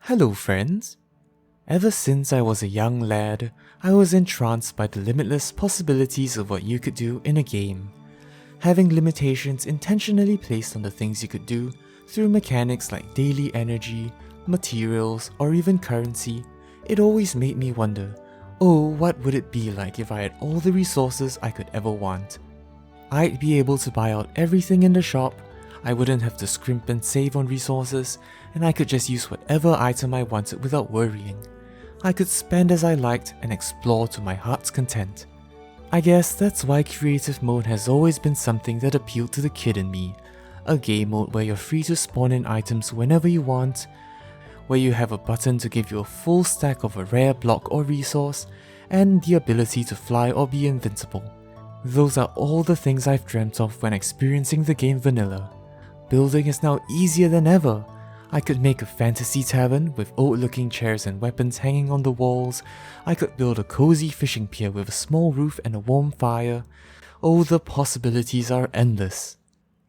Hello friends! Ever since I was a young lad, I was entranced by the limitless possibilities of what you could do in a game. Having limitations intentionally placed on the things you could do through mechanics like daily energy, materials, or even currency, it always made me wonder, oh, what would it be like if I had all the resources I could ever want? I'd be able to buy out everything in the shop, I wouldn't have to scrimp and save on resources, and I could just use whatever item I wanted without worrying. I could spend as I liked and explore to my heart's content. I guess that's why creative mode has always been something that appealed to the kid in me. A game mode where you're free to spawn in items whenever you want, where you have a button to give you a full stack of a rare block or resource, and the ability to fly or be invincible. Those are all the things I've dreamt of when experiencing the game vanilla. Building is now easier than ever. I could make a fantasy tavern with old-looking chairs and weapons hanging on the walls. I could build a cozy fishing pier with a small roof and a warm fire. Oh, the possibilities are endless.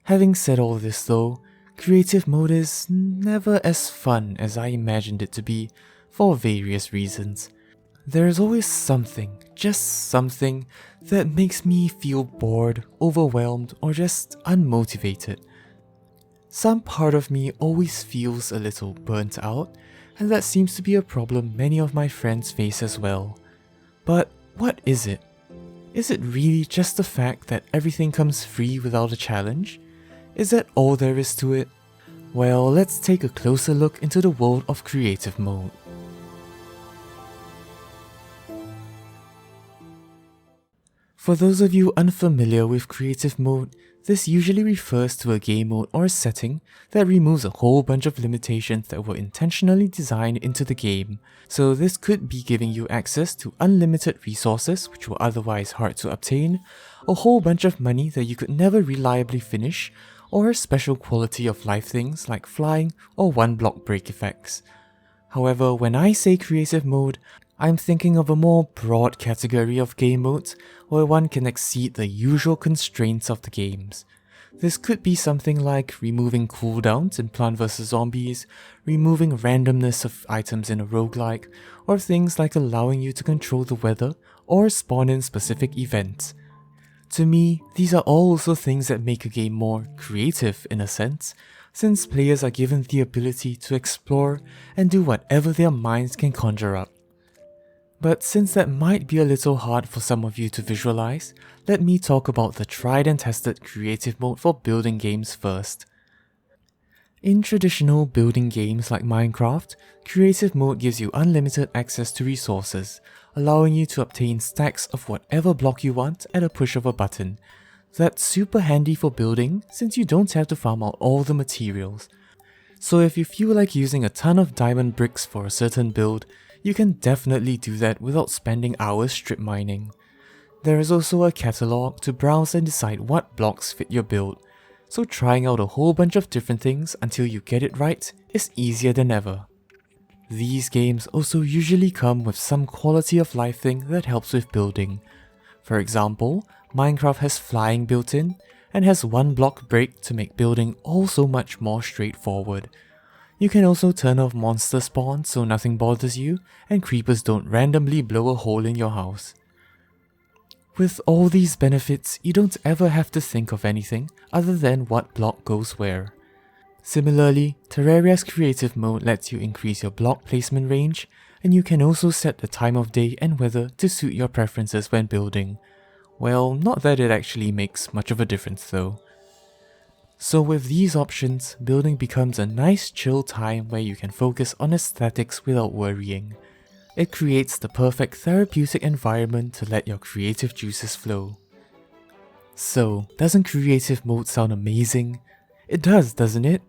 Having said all this though, creative mode is never as fun as I imagined it to be, for various reasons. There is always something, just something, that makes me feel bored, overwhelmed, or just unmotivated. Some part of me always feels a little burnt out, and that seems to be a problem many of my friends face as well. But what is it? Is it really just the fact that everything comes free without a challenge? Is that all there is to it? Well, let's take a closer look into the world of creative mode. For those of you unfamiliar with creative mode, this usually refers to a game mode or a setting that removes a whole bunch of limitations that were intentionally designed into the game. So this could be giving you access to unlimited resources which were otherwise hard to obtain, a whole bunch of money that you could never reliably finish, or special quality of life things like flying or one block break effects. However, when I say creative mode, I'm thinking of a more broad category of game modes where one can exceed the usual constraints of the games. This could be something like removing cooldowns in Plant vs Zombies, removing randomness of items in a roguelike, or things like allowing you to control the weather or spawn in specific events. To me, these are all also things that make a game more creative in a sense, since players are given the ability to explore and do whatever their minds can conjure up. But since that might be a little hard for some of you to visualize, let me talk about the tried and tested creative mode for building games first. In traditional building games like Minecraft, creative mode gives you unlimited access to resources, allowing you to obtain stacks of whatever block you want at a push of a button. That's super handy for building since you don't have to farm out all the materials. So if you feel like using a ton of diamond bricks for a certain build, you can definitely do that without spending hours strip mining. There is also a catalog to browse and decide what blocks fit your build, so trying out a whole bunch of different things until you get it right is easier than ever. These games also usually come with some quality of life thing that helps with building. For example, Minecraft has flying built in, and has one block break to make building also much more straightforward. You can also turn off monster spawn so nothing bothers you, and creepers don't randomly blow a hole in your house. With all these benefits, you don't ever have to think of anything other than what block goes where. Similarly, Terraria's creative mode lets you increase your block placement range, and you can also set the time of day and weather to suit your preferences when building. Well, not that it actually makes much of a difference though. So with these options, building becomes a nice chill time where you can focus on aesthetics without worrying. It creates the perfect therapeutic environment to let your creative juices flow. So, doesn't creative mode sound amazing? It does, doesn't it?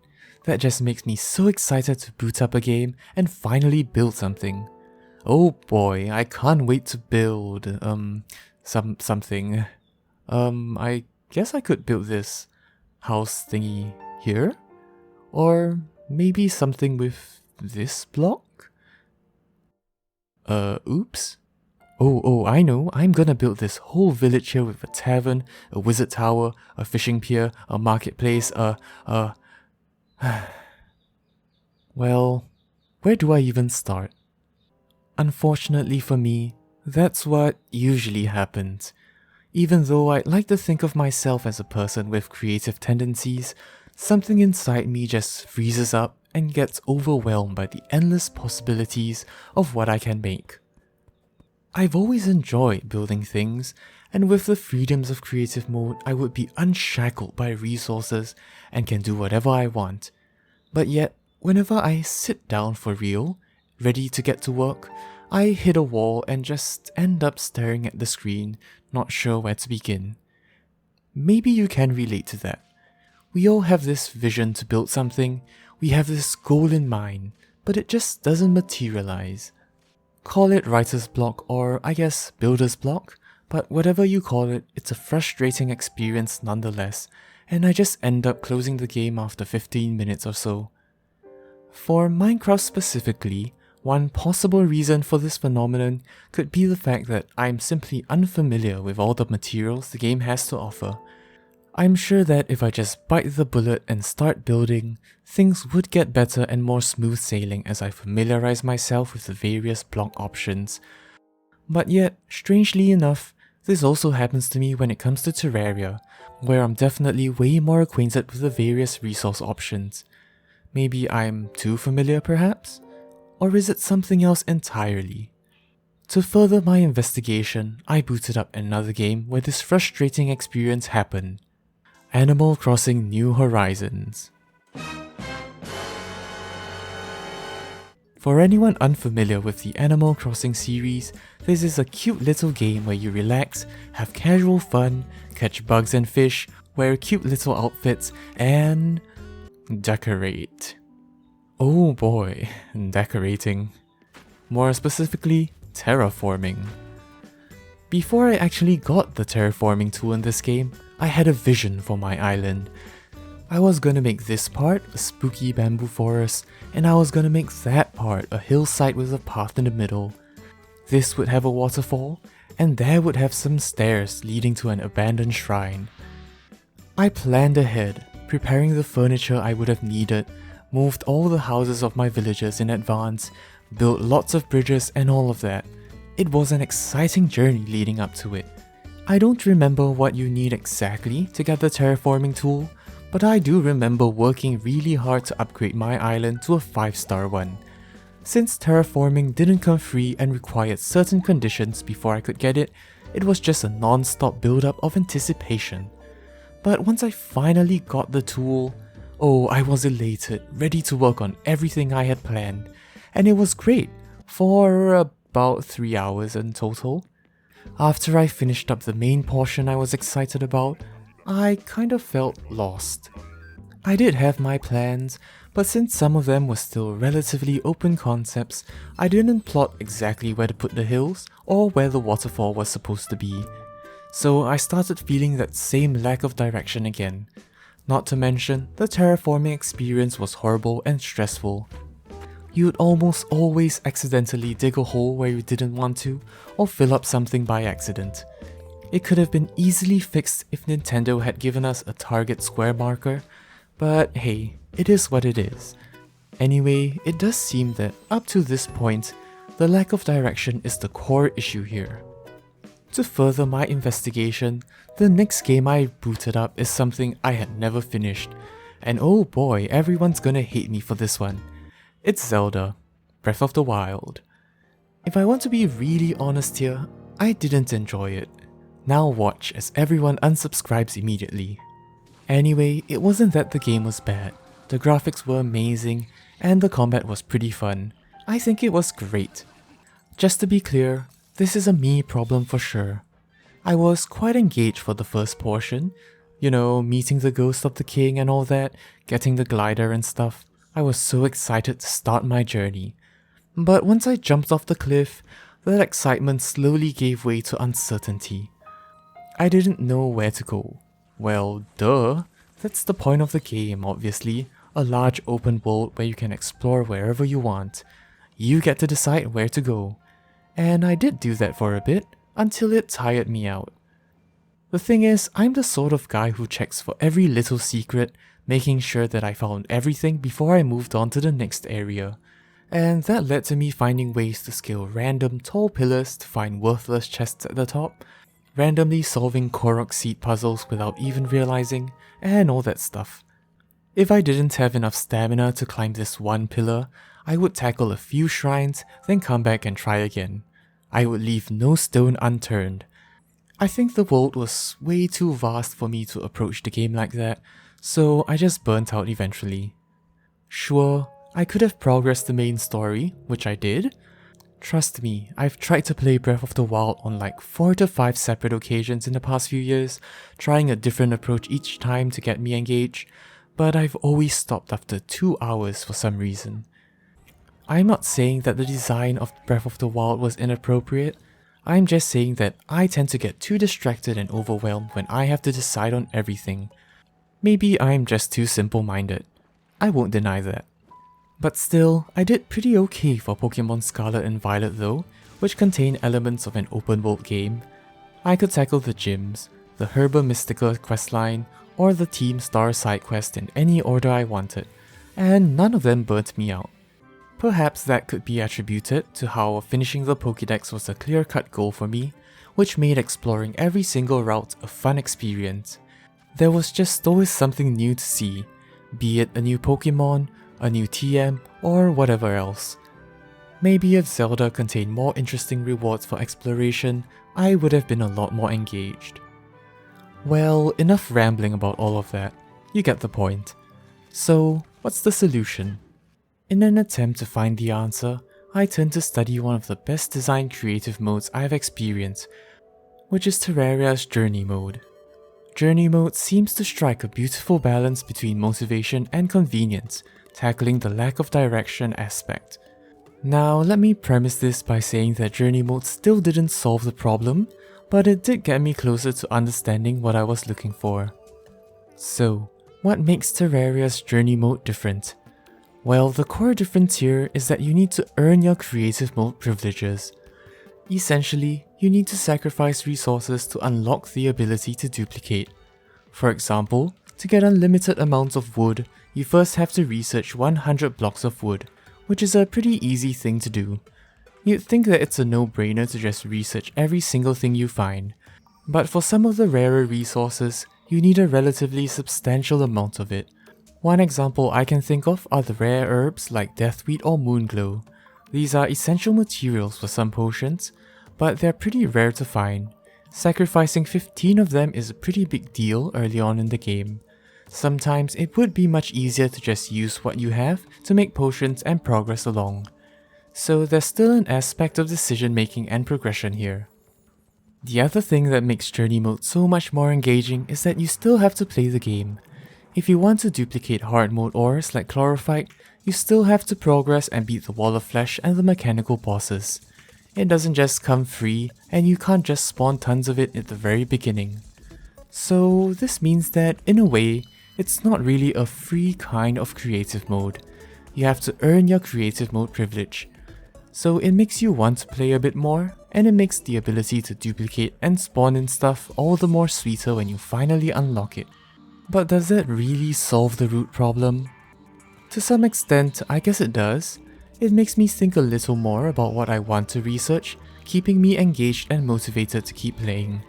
That just makes me so excited to boot up a game and finally build something. Oh boy, I can't wait to build, something. I guess I could build this house thingy here? Or maybe something with this block? Oops. Oh, I know, I'm gonna build this whole village here with a tavern, a wizard tower, a fishing pier, a marketplace, well, Where do I even start? Unfortunately for me, that's what usually happens. Even though I like to think of myself as a person with creative tendencies, something inside me just freezes up and gets overwhelmed by the endless possibilities of what I can make. I've always enjoyed building things, and with the freedoms of creative mode, I would be unshackled by resources and can do whatever I want. But yet, whenever I sit down for real, ready to get to work, I hit a wall and just end up staring at the screen, not sure where to begin. Maybe you can relate to that. We all have this vision to build something, we have this goal in mind, but it just doesn't materialize. Call it writer's block or I guess builder's block, but whatever you call it, it's a frustrating experience nonetheless, and I just end up closing the game after 15 minutes or so. For Minecraft specifically, one possible reason for this phenomenon could be the fact that I'm simply unfamiliar with all the materials the game has to offer. I'm sure that if I just bite the bullet and start building, things would get better and more smooth sailing as I familiarize myself with the various block options. But yet, strangely enough, this also happens to me when it comes to Terraria, where I'm definitely way more acquainted with the various resource options. Maybe I'm too familiar perhaps? Or is it something else entirely? To further my investigation, I booted up another game where this frustrating experience happened. Animal Crossing New Horizons. For anyone unfamiliar with the Animal Crossing series, this is a cute little game where you relax, have casual fun, catch bugs and fish, wear cute little outfits, and decorate. Oh boy, decorating. More specifically, terraforming. Before I actually got the terraforming tool in this game, I had a vision for my island. I was gonna make this part a spooky bamboo forest, and I was gonna make that part a hillside with a path in the middle. This would have a waterfall, and there would have some stairs leading to an abandoned shrine. I planned ahead, preparing the furniture I would have needed, moved all the houses of my villagers in advance, built lots of bridges and all of that. It was an exciting journey leading up to it. I don't remember what you need exactly to get the terraforming tool, but I do remember working really hard to upgrade my island to a 5-star one. Since terraforming didn't come free and required certain conditions before I could get it, it was just a non-stop build-up of anticipation. But once I finally got the tool, oh, I was elated, ready to work on everything I had planned, and it was great, for about 3 hours in total. After I finished up the main portion I was excited about, I kind of felt lost. I did have my plans, but since some of them were still relatively open concepts, I didn't plot exactly where to put the hills or where the waterfall was supposed to be. So I started feeling that same lack of direction again. Not to mention, the terraforming experience was horrible and stressful. You'd almost always accidentally dig a hole where you didn't want to, or fill up something by accident. It could have been easily fixed if Nintendo had given us a target square marker, but hey, it is what it is. Anyway, it does seem that up to this point, the lack of direction is the core issue here. To further my investigation, the next game I booted up is something I had never finished, and oh boy, everyone's gonna hate me for this one. It's Zelda, Breath of the Wild. If I want to be really honest here, I didn't enjoy it. Now watch as everyone unsubscribes immediately. Anyway, it wasn't that the game was bad. The graphics were amazing, and the combat was pretty fun. I think it was great. Just to be clear, this is a me problem for sure. I was quite engaged for the first portion. You know, meeting the ghost of the king and all that, getting the glider and stuff. I was so excited to start my journey. But once I jumped off the cliff, that excitement slowly gave way to uncertainty. I didn't know where to go. Well, duh. That's the point of the game, obviously. A large open world where you can explore wherever you want. You get to decide where to go. And I did do that for a bit, until it tired me out. The thing is, I'm the sort of guy who checks for every little secret, making sure that I found everything before I moved on to the next area. and that led to me finding ways to scale random tall pillars to find worthless chests at the top, randomly solving Korok seed puzzles without even realizing, and all that stuff. If I didn't have enough stamina to climb this one pillar, I would tackle a few shrines, then come back and try again. I would leave no stone unturned. I think the world was way too vast for me to approach the game like that, so I just burnt out eventually. Sure, I could have progressed the main story, which I did. Trust me, I've tried to play Breath of the Wild on like 4 to 5 separate occasions in the past few years, trying a different approach each time to get me engaged, but I've always stopped after 2 hours for some reason. I'm not saying that the design of Breath of the Wild was inappropriate, I'm just saying that I tend to get too distracted and overwhelmed when I have to decide on everything. Maybe I'm just too simple-minded. I won't deny that. But still, I did pretty okay for Pokemon Scarlet and Violet though, which contain elements of an open world game. I could tackle the gyms, the Herba Mystica questline, or the Team Star side quest in any order I wanted, and none of them burnt me out. Perhaps that could be attributed to how finishing the Pokédex was a clear-cut goal for me, which made exploring every single route a fun experience. There was just always something new to see, be it a new Pokemon, a new TM, or whatever else. Maybe if Zelda contained more interesting rewards for exploration, I would have been a lot more engaged. Well, enough rambling about all of that. You get the point. So, what's the solution? In an attempt to find the answer, I turned to study one of the best designed creative modes I've experienced, which is Terraria's Journey mode. Journey mode seems to strike a beautiful balance between motivation and convenience, tackling the lack of direction aspect. Now, let me premise this by saying that Journey mode still didn't solve the problem, but it did get me closer to understanding what I was looking for. So, what makes Terraria's Journey mode different? Well, the core difference here is that you need to earn your creative mode privileges. Essentially, you need to sacrifice resources to unlock the ability to duplicate. For example, to get unlimited amounts of wood, you first have to research 100 blocks of wood, which is a pretty easy thing to do. You'd think that it's a no-brainer to just research every single thing you find, but for some of the rarer resources, you need a relatively substantial amount of it. One example I can think of are the rare herbs like Deathweed or Moonglow. These are essential materials for some potions, but they're pretty rare to find. Sacrificing 15 of them is a pretty big deal early on in the game. Sometimes it would be much easier to just use what you have to make potions and progress along. So there's still an aspect of decision making and progression here. The other thing that makes Journey mode so much more engaging is that you still have to play the game. If you want to duplicate hard mode ores like Chlorophyte, you still have to progress and beat the Wall of Flesh and the mechanical bosses. It doesn't just come free, and you can't just spawn tons of it at the very beginning. So this means that, in a way, it's not really a free kind of creative mode. You have to earn your creative mode privilege. So it makes you want to play a bit more, and it makes the ability to duplicate and spawn in stuff all the more sweeter when you finally unlock it. But does that really solve the root problem? To some extent, I guess it does. It makes me think a little more about what I want to research, keeping me engaged and motivated to keep playing.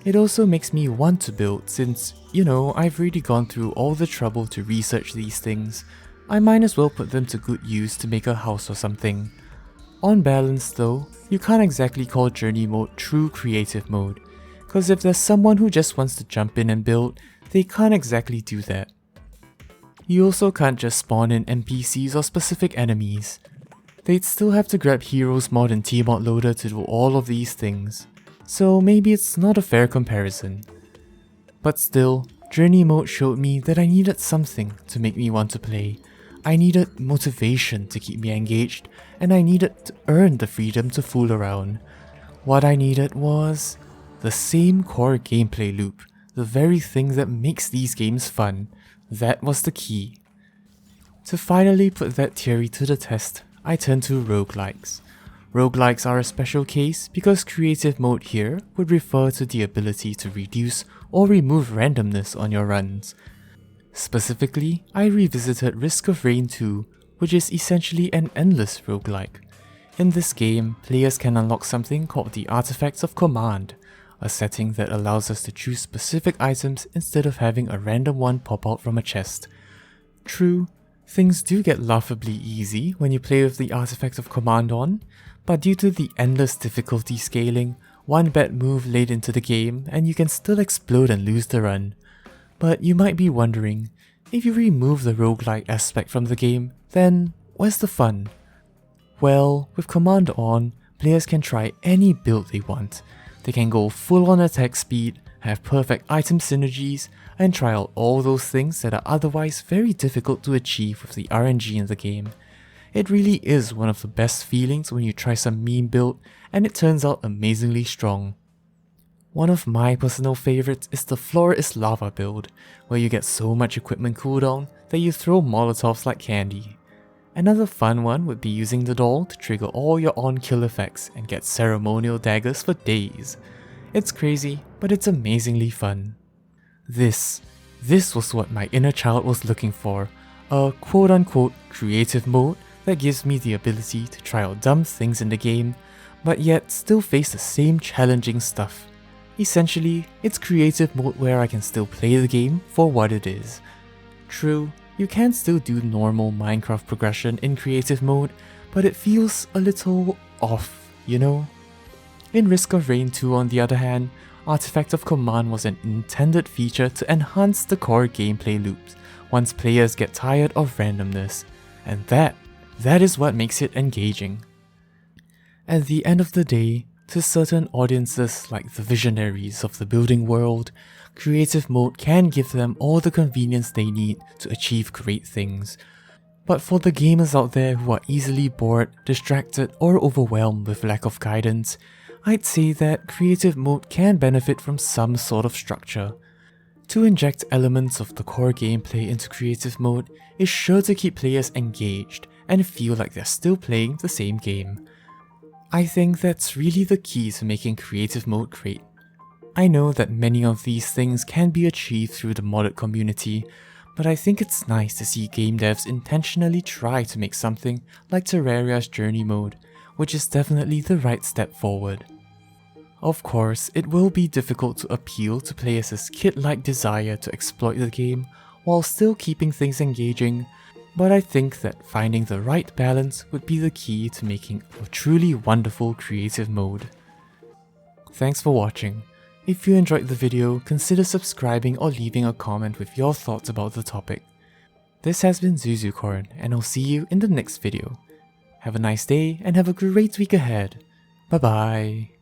It also makes me want to build since, I've really gone through all the trouble to research these things. I might as well put them to good use to make a house or something. On balance though, you can't exactly call Journey mode true creative mode, cause if there's someone who just wants to jump in and build, they can't exactly do that. You also can't just spawn in NPCs or specific enemies. They'd still have to grab Heroes mod and Tmod loader to do all of these things, so maybe it's not a fair comparison. But still, Journey mode showed me that I needed something to make me want to play. I needed motivation to keep me engaged, and I needed to earn the freedom to fool around. What I needed was the same core gameplay loop, the very thing that makes these games fun. That was the key. To finally put that theory to the test, I turned to roguelikes. Roguelikes are a special case because creative mode here would refer to the ability to reduce or remove randomness on your runs. Specifically, I revisited Risk of Rain 2, which is essentially an endless roguelike. In this game, players can unlock something called the Artifacts of Command, a setting that allows us to choose specific items instead of having a random one pop out from a chest. True, things do get laughably easy when you play with the Artifact of Command on, but due to the endless difficulty scaling, one bad move late into the game and you can still explode and lose the run. But you might be wondering, if you remove the roguelike aspect from the game, then where's the fun? Well, with Command on, players can try any build they want. They can go full on attack speed, have perfect item synergies, and try out all those things that are otherwise very difficult to achieve with the RNG in the game. It really is one of the best feelings when you try some meme build and it turns out amazingly strong. One of my personal favorites is the Floor is Lava build, where you get so much equipment cooldown that you throw molotovs like candy. Another fun one would be using the doll to trigger all your on-kill effects and get ceremonial daggers for days. It's crazy, but it's amazingly fun. This was what my inner child was looking for, a quote-unquote creative mode that gives me the ability to try out dumb things in the game, but yet still face the same challenging stuff. Essentially, it's creative mode where I can still play the game for what it is. True, you can still do normal Minecraft progression in creative mode, but it feels a little off, you know? In Risk of Rain 2 on the other hand, Artifact of Command was an intended feature to enhance the core gameplay loops once players get tired of randomness, and that is what makes it engaging. At the end of the day, to certain audiences like the visionaries of the building world, creative mode can give them all the convenience they need to achieve great things. But for the gamers out there who are easily bored, distracted, or overwhelmed with lack of guidance, I'd say that creative mode can benefit from some sort of structure. To inject elements of the core gameplay into creative mode is sure to keep players engaged and feel like they're still playing the same game. I think that's really the key to making creative mode great. I know that many of these things can be achieved through the modded community, but I think it's nice to see game devs intentionally try to make something like Terraria's journey mode, which is definitely the right step forward. Of course, it will be difficult to appeal to players' kid-like desire to exploit the game while still keeping things engaging, but I think that finding the right balance would be the key to making a truly wonderful creative mode. Thanks for watching. If you enjoyed the video, consider subscribing or leaving a comment with your thoughts about the topic. This has been Zuzucorn, and I'll see you in the next video. Have a nice day and have a great week ahead. Bye bye.